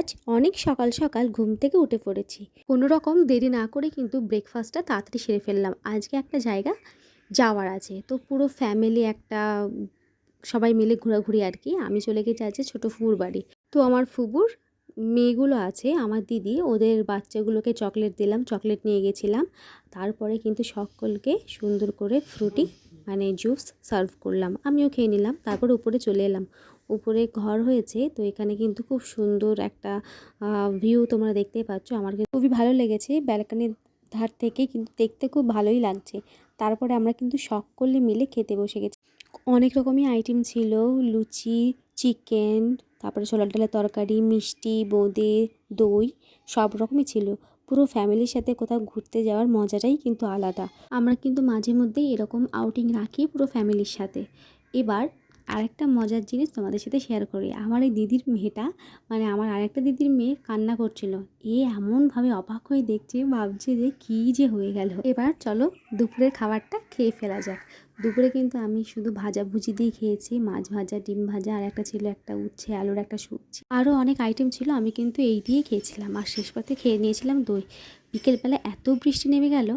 আজ অনেক সকাল সকাল ঘুম থেকে উঠে পড়েছি। কোনো রকম দেরি না করে কিন্তু ব্রেকফাস্টটা তাড়াতাড়ি সেরে ফেললাম। আজকে একটা জায়গা যাওয়ার আছে, তো পুরো ফ্যামিলি একটা সবাই মিলে ঘোরাঘুরি আর কি। আমি চলে গেছি আজকে ছোটো ফুপুর বাড়ি। তো আমার ফুপুর মেয়েগুলো আছে, আমার দিদি, ওদের বাচ্চাগুলোকে চকলেট দিলাম, চকলেট নিয়ে গেছিলাম। তারপরে কিন্তু সকলকে সুন্দর করে ফ্রুটি মানে জুস সার্ভ করলাম, আমিও খেয়ে নিলাম। তারপর উপরে চলে এলাম। উপরে ঘর হয়েছে, তো এখানে কিন্তু খুব সুন্দর একটা ভিউ তোমরা দেখতেই পাচ্ছ। আমার কিন্তু খুবই ভালো লেগেছে, ব্যালকনির ধার থেকে কিন্তু দেখতে খুব ভালোই লাগছে। তারপরে আমরা কিন্তু সকলে মিলে খেতে বসে গেছি। অনেক রকমই আইটেম ছিল, লুচি, চিকেন, তারপরে ছোলার ডালের তরকারি, মিষ্টি, বোঁদে, দই, সব রকমই ছিল। পুরো ফ্যামিলির সাথে কোথাও ঘুরতে যাওয়ার মজাটাই কিন্তু আলাদা। আমরা কিন্তু মাঝে মধ্যেই এরকম আউটিং রাখি পুরো ফ্যামিলির সাথে। এবার আরেকটা মজার জিনিস তোমাদের সাথে শেয়ার করি। আমার এই দিদির মেয়েটা, মানে আমার আরেকটা দিদির মেয়ে কান্না করছিল। এ এমনভাবে অবাক হয়ে দেখছে, ভাবছে যে কী যে হয়ে গেল। এবার চলো দুপুরের খাবারটা খেয়ে ফেলা যাক। দুপুরে কিন্তু আমি শুধু ভাজাভুজি দিয়ে খেয়েছি, মাছ ভাজা, ডিম ভাজা, আর একটা ছিল একটা উচ্ছে আলুর একটা সবজি। আরও অনেক আইটেম ছিল, আমি কিন্তু এই দিয়েই খেয়েছিলাম। আর শেষ পাতে খেয়ে নিয়েছিলাম দই। বিকেলবেলা এত বৃষ্টি নেমে গেল।